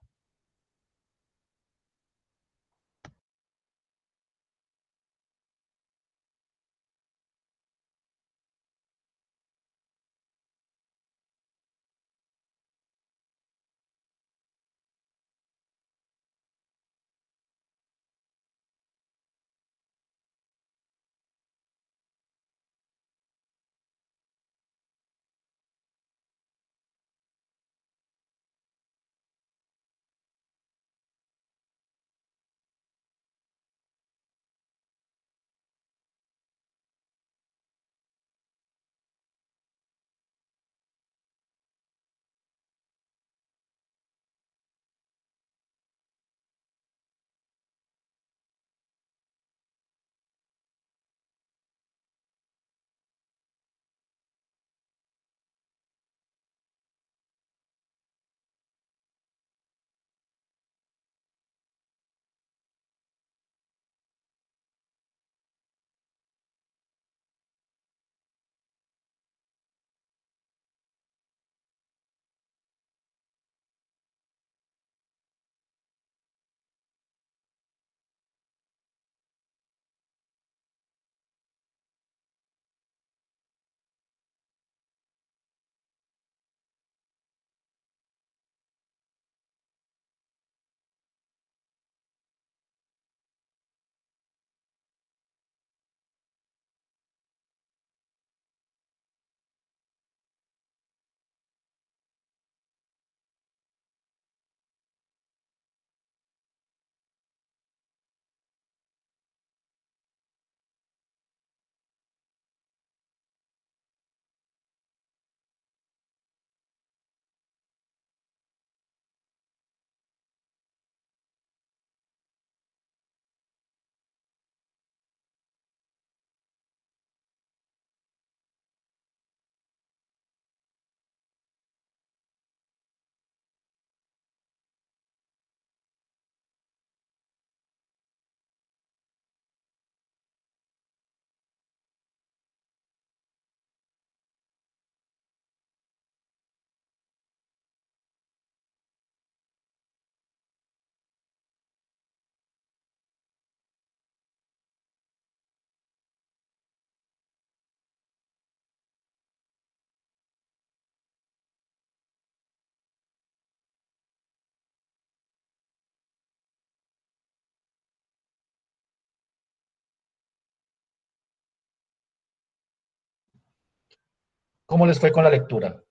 [SPEAKER 1] ¿Cómo les fue con la lectura?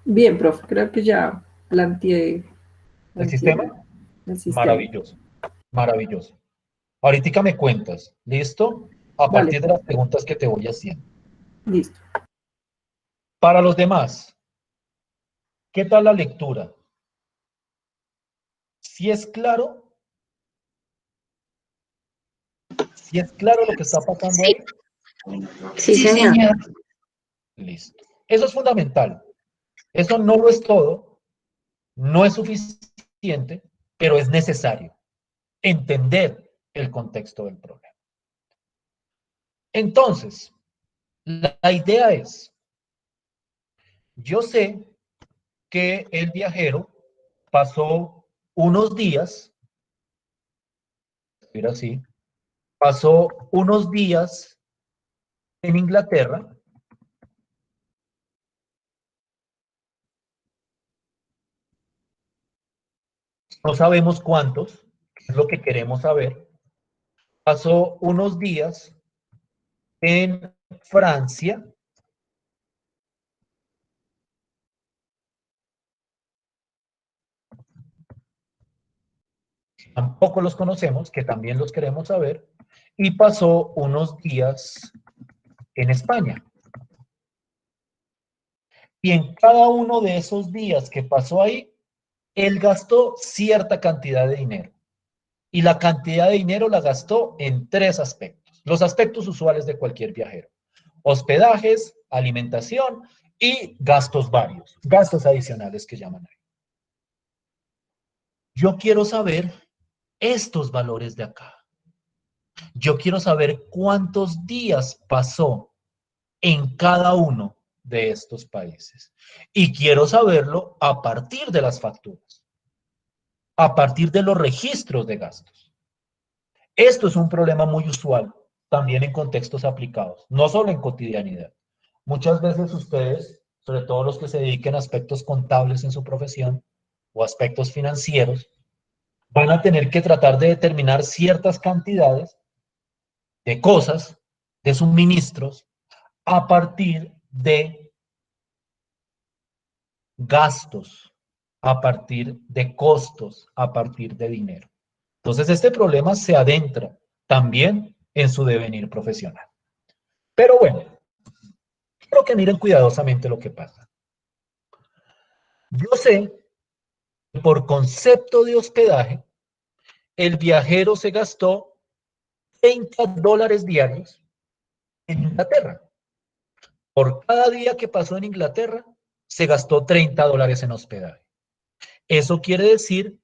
[SPEAKER 6] Bien, profe, creo que ya planteé,
[SPEAKER 1] ¿El sistema?
[SPEAKER 6] el sistema.
[SPEAKER 1] Maravilloso, maravilloso. Ahorita me cuentas, ¿listo? A
[SPEAKER 6] Vale,
[SPEAKER 1] partir de las preguntas que te voy haciendo.
[SPEAKER 6] listo.
[SPEAKER 1] Para los demás, ¿qué tal la lectura? ¿Sí es claro? ¿Sí es claro lo que está pasando
[SPEAKER 2] Sí.
[SPEAKER 1] ahí?
[SPEAKER 6] Sí, señor.
[SPEAKER 1] Listo. Eso es fundamental. Eso no lo es todo, no es suficiente, pero es necesario entender el contexto del problema. Entonces, la idea es, yo sé que el viajero pasó unos días, mira así, pasó unos días en Inglaterra. No sabemos cuántos, es lo que queremos saber. Pasó unos días en Francia. Tampoco los conocemos, que también los queremos saber. Y pasó unos días en España. Y en cada uno de esos días que pasó ahí, él gastó cierta cantidad de dinero. Y la cantidad de dinero la gastó en tres aspectos. Los aspectos usuales de cualquier viajero. Hospedajes, alimentación y gastos varios. Gastos adicionales que llaman ahí. Yo quiero saber estos valores de acá. Yo quiero saber cuántos días pasó en cada uno de estos países. Y quiero saberlo a partir de las facturas, a partir de los registros de gastos. Esto es un problema muy usual también en contextos aplicados, no solo en cotidianidad. Muchas veces ustedes, sobre todo los que se dediquen a aspectos contables en su profesión o aspectos financieros, van a tener que tratar de determinar ciertas cantidades de cosas, de suministros, a partir de gastos, a partir de costos, a partir de dinero. Entonces, este problema se adentra también en su devenir profesional. Pero bueno, quiero que miren cuidadosamente lo que pasa. Yo sé que por concepto de hospedaje, el viajero se gastó $30 diarios en Inglaterra. Por cada día que pasó en Inglaterra, se gastó $30 en hospedaje. Eso quiere decir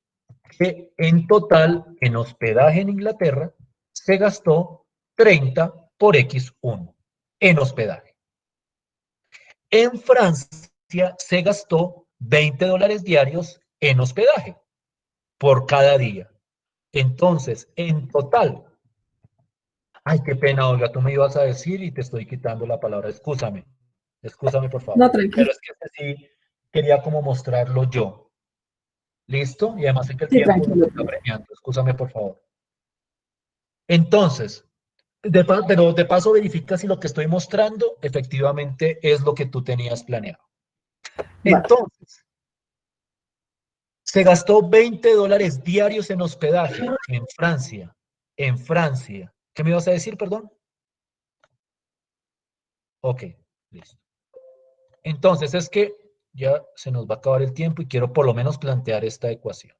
[SPEAKER 1] que en total, en hospedaje en Inglaterra, se gastó 30 por X1 en hospedaje. En Francia se gastó $20 diarios en hospedaje por cada día. Entonces, en total, ay, qué pena, Olga, tú me ibas a decir y te estoy quitando la palabra, excúsame, por favor.
[SPEAKER 6] No, tranquilo.
[SPEAKER 1] Pero es que sí quería como mostrarlo yo. ¿Listo? Y además sé que el
[SPEAKER 6] Sí,
[SPEAKER 1] tiempo nos
[SPEAKER 6] tranquilo.
[SPEAKER 1] está premiando, excúsame, por favor. Entonces, pero de paso verifica si lo que estoy mostrando efectivamente es lo que tú tenías planeado.
[SPEAKER 6] Vale.
[SPEAKER 1] Entonces, se gastó $20 diarios en hospedaje en Francia. En Francia. ¿Qué me ibas a decir, perdón? Ok, listo. Entonces, es que ya se nos va a acabar el tiempo y quiero por lo menos plantear esta ecuación.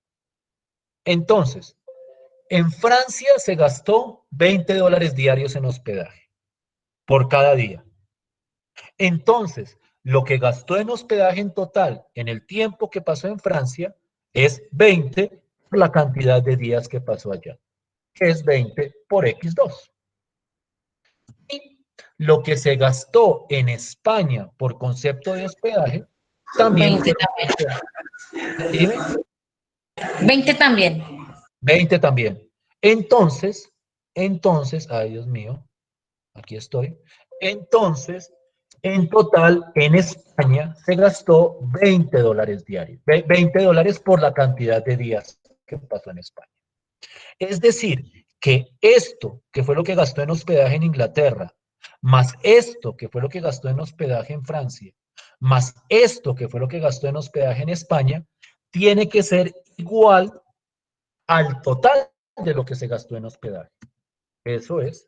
[SPEAKER 1] Entonces, en Francia se gastó $20 diarios en hospedaje por cada día. Entonces, lo que gastó en hospedaje en total en el tiempo que pasó en Francia es 20 por la cantidad de días que pasó allá, que es 20 por X2. Y lo que se gastó en España por concepto de hospedaje también
[SPEAKER 8] 20
[SPEAKER 1] fueron
[SPEAKER 8] también.
[SPEAKER 1] dime,
[SPEAKER 8] 20 también.
[SPEAKER 1] 20 también. Entonces, ay Dios mío, aquí estoy. Entonces, en total, en España se gastó $20 diarios. $20 por la cantidad de días que pasó en España. Es decir, que esto, que fue lo que gastó en hospedaje en Inglaterra, más esto, que fue lo que gastó en hospedaje en Francia, más esto, que fue lo que gastó en hospedaje en España, tiene que ser igual al total de lo que se gastó en hospedaje. Eso es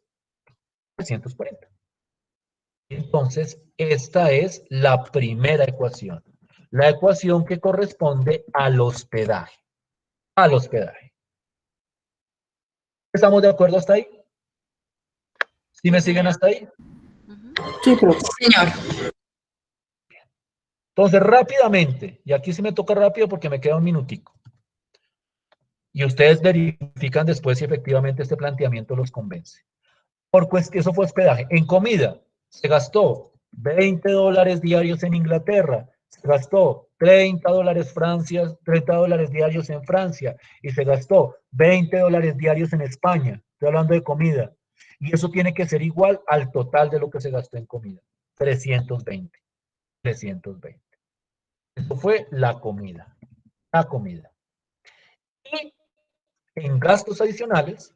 [SPEAKER 1] 340. Entonces, esta es la primera ecuación, la ecuación que corresponde al hospedaje. al hospedaje. ¿Estamos de acuerdo hasta ahí? ¿Sí me siguen hasta ahí?
[SPEAKER 5] Ujú.
[SPEAKER 6] Sí, profe.
[SPEAKER 8] Señor.
[SPEAKER 1] Entonces, rápidamente, y aquí sí me toca rápido porque me queda un minutico. Y ustedes verifican después si efectivamente este planteamiento los convence. Eso fue hospedaje. En comida, se gastó $20 diarios en Inglaterra, se gastó $30 diarios en Francia, y se gastó $20 diarios en España. Estoy hablando de comida. Y eso tiene que ser igual al total de lo que se gastó en comida. 320. 320. Eso fue la comida. La comida. Y en gastos adicionales,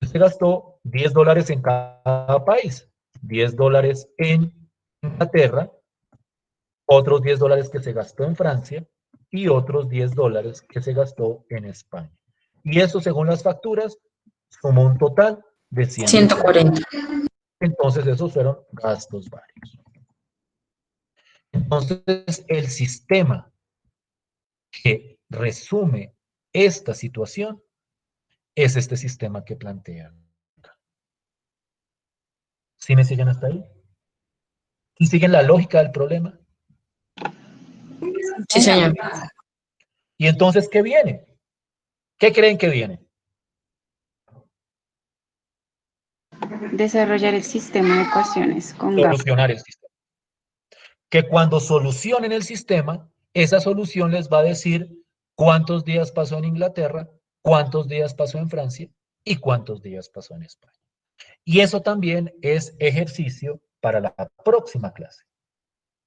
[SPEAKER 1] se gastó $10 en cada país. $10 en Inglaterra, otros $10 que se gastó en Francia y otros $10 que se gastó en España. Y eso, según las facturas, sumó un total de 140.
[SPEAKER 8] 140.
[SPEAKER 1] Entonces, esos fueron gastos varios. Entonces, el sistema que resume esta situación es este sistema que plantean. ¿Sí me siguen hasta ahí? ¿Sí siguen la lógica del problema?
[SPEAKER 8] Sí, señor.
[SPEAKER 1] ¿Y entonces qué viene? ¿Qué creen que viene?
[SPEAKER 9] Desarrollar el sistema de ecuaciones con GAP.
[SPEAKER 1] Solucionar el sistema. Que cuando solucionen el sistema, esa solución les va a decir cuántos días pasó en Inglaterra, cuántos días pasó en Francia y cuántos días pasó en España. Y eso también es ejercicio para la próxima clase.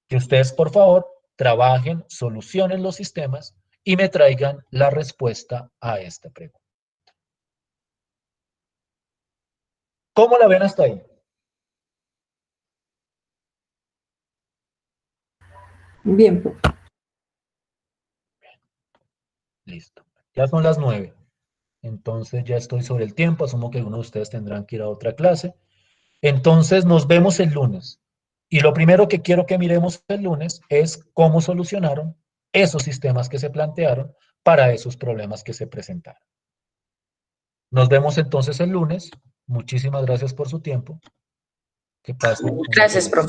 [SPEAKER 1] Que ustedes, por favor, trabajen, solucionen los sistemas y me traigan la respuesta a esta pregunta. ¿Cómo la ven hasta ahí?
[SPEAKER 6] Bien, profe.
[SPEAKER 1] Listo. Ya son las 9. Entonces ya estoy sobre el tiempo. Asumo que algunos de ustedes tendrán que ir a otra clase. Entonces nos vemos el lunes. Y lo primero que quiero que miremos el lunes es cómo solucionaron esos sistemas que se plantearon para esos problemas que se presentaron. Nos vemos entonces el lunes. Muchísimas gracias por su tiempo. Que pasen una
[SPEAKER 8] Gracias,
[SPEAKER 1] feliz
[SPEAKER 8] profe.